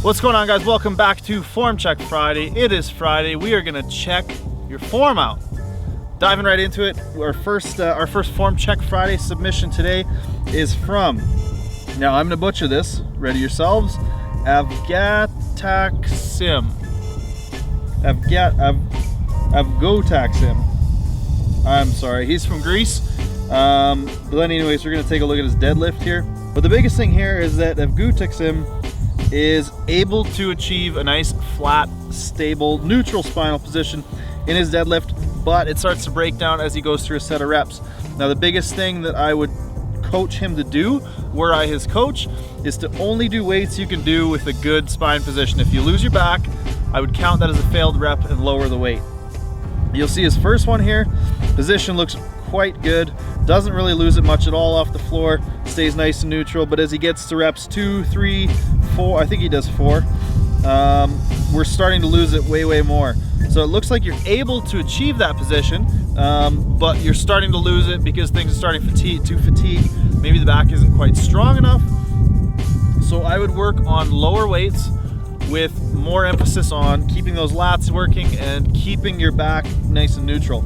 What's going on, guys? Welcome back to Form Check Friday. It is Friday. We are gonna check your form out. Diving right into it, our first Form Check Friday submission today is from, now I'm gonna butcher this, ready yourselves, Avgotaksim. I'm sorry, he's from Greece. But then anyways, we're gonna take a look at his deadlift here. But the biggest thing here is that Avgotaksim is able to achieve a nice, flat, stable, neutral spinal position in his deadlift, but it starts to break down as he goes through a set of reps. Now, the biggest thing that I would coach him to do, were I his coach, is to only do weights you can do with a good spine position. If you lose your back, I would count that as a failed rep and lower the weight. You'll see his first one here, position looks quite good, doesn't really lose it much at all off the floor, stays nice and neutral, but as he gets to reps 2, 3, 4, I think he does 4, we're starting to lose it way more. So it looks like you're able to achieve that position, but you're starting to lose it because things are starting to fatigue. Maybe the back isn't quite strong enough. So I would work on lower weights with more emphasis on keeping those lats working and keeping your back nice and neutral.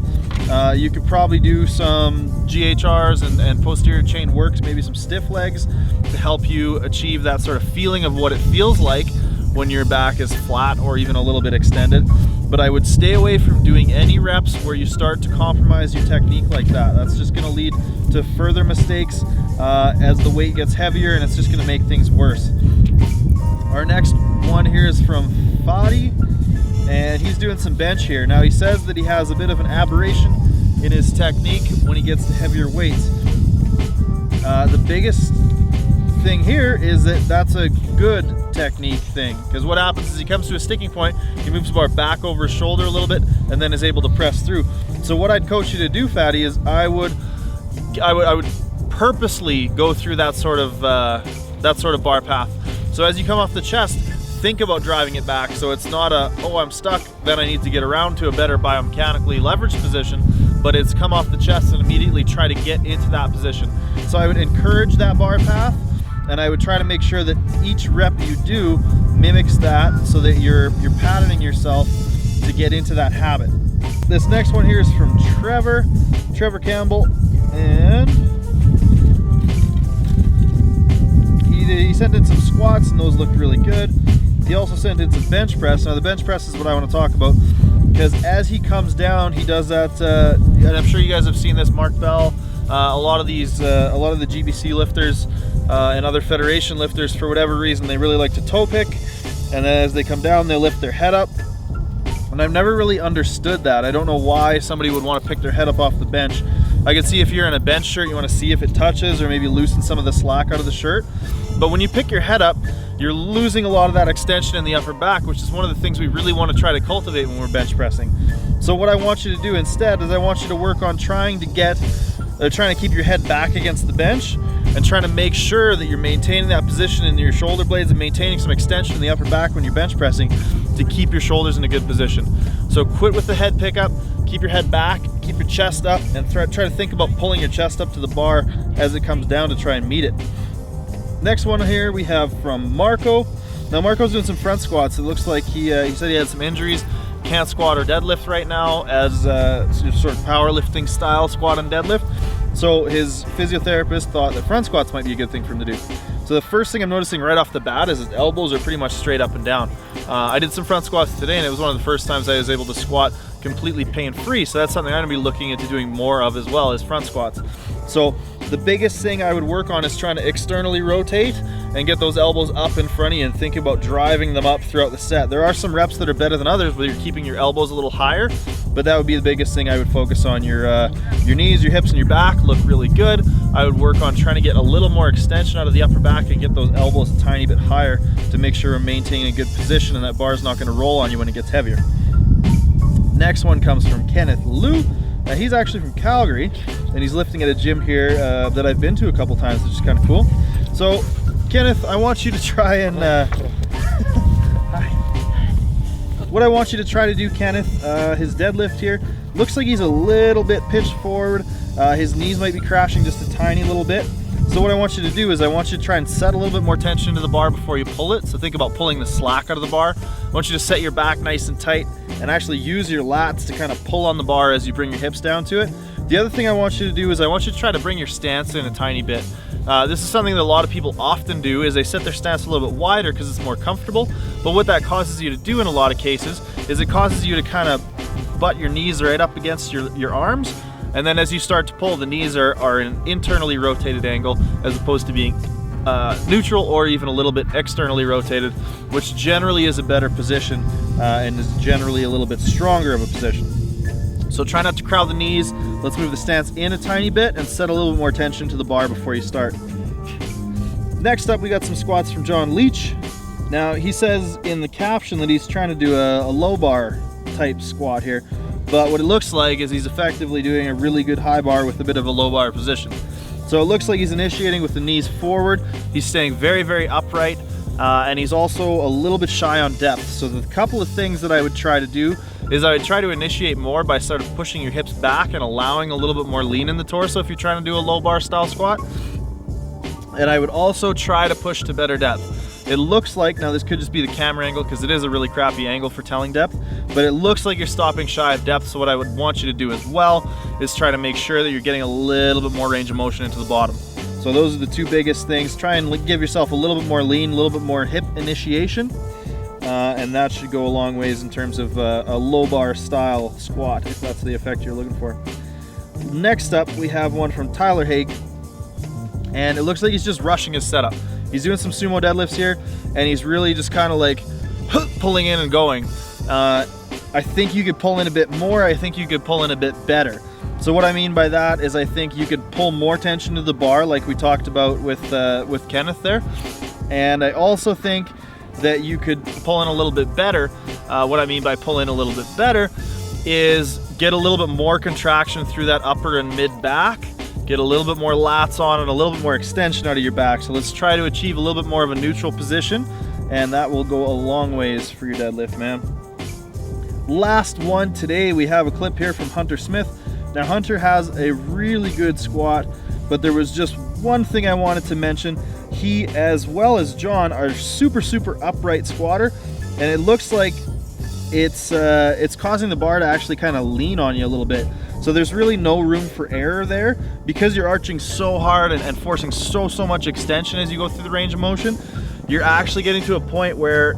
You could probably do some GHRs and posterior chain works, maybe some stiff legs to help you achieve that sort of feeling of what it feels like when your back is flat or even a little bit extended. But I would stay away from doing any reps where you start to compromise your technique like that. That's just gonna lead to further mistakes as the weight gets heavier, and it's just gonna make things worse. Our next one here is from Fadi, and he's doing some bench here. Now, he says that he has a bit of an aberration in his technique when he gets to heavier weights. The biggest thing here is that that's a good technique thing, because what happens is he comes to a sticking point, he moves the bar back over his shoulder a little bit, and then is able to press through. So what I'd coach you to do, Fatty, is I would purposely go through that sort of bar path. So as you come off the chest, think about driving it back, so it's not a, oh, I'm stuck, then I need to get around to a better biomechanically leveraged position, but it's come off the chest and immediately try to get into that position. So I would encourage that bar path, and I would try to make sure that each rep you do mimics that, so that you're patterning yourself to get into that habit. This next one here is from Trevor Campbell, and he sent in some squats, and those looked really good. He also sent in some bench press. Now, the bench press is what I want to talk about, because as he comes down, he does that, and I'm sure you guys have seen this, Mark Bell, a lot of the GBC lifters and other federation lifters, for whatever reason, they really like to toe pick, and then as they come down, they lift their head up. And I've never really understood that. I don't know why somebody would want to pick their head up off the bench. I can see if you're in a bench shirt, you want to see if it touches or maybe loosen some of the slack out of the shirt. But when you pick your head up, you're losing a lot of that extension in the upper back, which is one of the things we really want to try to cultivate when we're bench pressing. So what I want you to do instead is I want you to work on trying to keep your head back against the bench and trying to make sure that you're maintaining that position in your shoulder blades and maintaining some extension in the upper back when you're bench pressing to keep your shoulders in a good position. So quit with the head pickup, keep your head back, keep your chest up, and try to think about pulling your chest up to the bar as it comes down to try and meet it. Next one here we have from Marco. Now, Marco's doing some front squats. It looks like he said he had some injuries, can't squat or deadlift right now as sort of powerlifting style squat and deadlift. So his physiotherapist thought that front squats might be a good thing for him to do. So the first thing I'm noticing right off the bat is his elbows are pretty much straight up and down. I did some front squats today, and it was one of the first times I was able to squat completely pain-free. So that's something I'm gonna be looking into doing more of as well, as front squats. So the biggest thing I would work on is trying to externally rotate and get those elbows up in front of you and think about driving them up throughout the set. There are some reps that are better than others where you're keeping your elbows a little higher, but that would be the biggest thing I would focus on. Your knees, your hips, and your back look really good. I would work on trying to get a little more extension out of the upper back and get those elbows a tiny bit higher to make sure we're maintaining a good position and that bar's not gonna roll on you when it gets heavier. Next one comes from Kenneth Liu. He's actually from Calgary, and he's lifting at a gym here that I've been to a couple times, which is kind of cool. So, Kenneth, I want you to try and what I want you to try to do, Kenneth, his deadlift here, looks like he's a little bit pitched forward. His knees might be crashing just a tiny little bit. So what I want you to do is I want you to try and set a little bit more tension into the bar before you pull it. So think about pulling the slack out of the bar. I want you to set your back nice and tight and actually use your lats to kind of pull on the bar as you bring your hips down to it. The other thing I want you to do is I want you to try to bring your stance in a tiny bit. This is something that a lot of people often do, is they set their stance a little bit wider because it's more comfortable. But what that causes you to do in a lot of cases is it causes you to kind of butt your knees right up against your arms. And then as you start to pull, the knees are an internally rotated angle as opposed to being neutral or even a little bit externally rotated, which generally is a better position and is generally a little bit stronger of a position. So try not to crowd the knees. Let's move the stance in a tiny bit and set a little bit more tension to the bar before you start. Next up, we got some squats from John Leach. Now, he says in the caption that he's trying to do a low bar type squat here, but what it looks like is he's effectively doing a really good high bar with a bit of a low bar position. So it looks like he's initiating with the knees forward. He's staying very, very upright, and he's also a little bit shy on depth. So the couple of things that I would try to do is I would try to initiate more by sort of pushing your hips back and allowing a little bit more lean in the torso if you're trying to do a low bar style squat. And I would also try to push to better depth. It looks like, now this could just be the camera angle because it is a really crappy angle for telling depth, but it looks like you're stopping shy of depth. So what I would want you to do as well is try to make sure that you're getting a little bit more range of motion into the bottom. So those are the two biggest things. Try and give yourself a little bit more lean, a little bit more hip initiation. And that should go a long ways in terms of a low bar style squat, if that's the effect you're looking for. Next up, we have one from Tyler Haig, and it looks like he's just rushing his setup. He's doing some sumo deadlifts here, and he's really just kind of like pulling in and going. I think you could pull in a bit more. I think you could pull in a bit better. So what I mean by that is I think you could pull more tension to the bar, like we talked about with Kenneth there. And I also think that you could pull in a little bit better. What I mean by pull in a little bit better is get a little bit more contraction through that upper and mid back, get a little bit more lats on and a little bit more extension out of your back. So let's try to achieve a little bit more of a neutral position, and that will go a long ways for your deadlift, man. Last one today, we have a clip here from Hunter Smith. Now Hunter has a really good squat, but there was just one thing I wanted to mention. He, as well as John, are super upright squatter, and it looks like it's causing the bar to actually kind of lean on you a little bit. So there's really no room for error there because you're arching so hard and forcing so much extension as you go through the range of motion. You're actually getting to a point where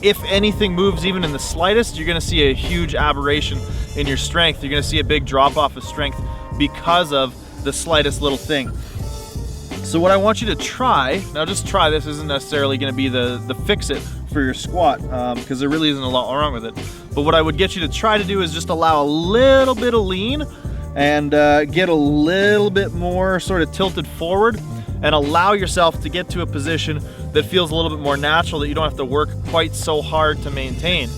if anything moves even in the slightest, you're going to see a huge aberration in your strength. You're going to see a big drop off of strength because of the slightest little thing. So what I want you to try, now just try this, isn't necessarily going to be the fix-it for your squat because there really isn't a lot wrong with it. But what I would get you to try to do is just allow a little bit of lean and get a little bit more sort of tilted forward and allow yourself to get to a position that feels a little bit more natural, that you don't have to work quite so hard to maintain.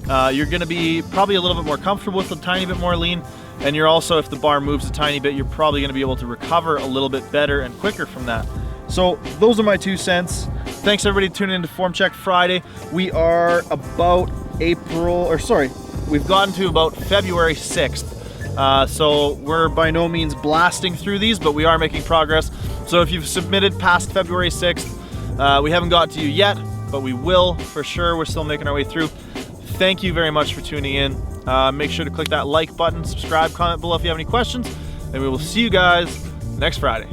You're going to be probably a little bit more comfortable with a tiny bit more lean, and you're also, if the bar moves a tiny bit, you're probably going to be able to recover a little bit better and quicker from that. So those are my 2 cents. Thanks everybody tuning in to Form Check Friday. We are about we've gotten to about February 6th. So we're by no means blasting through these, but we are making progress. So if you've submitted past February 6th, we haven't got to you yet, but we will for sure. We're still making our way through. Thank you very much for tuning in. Make sure to click that like button, subscribe, comment below if you have any questions, and we will see you guys next Friday.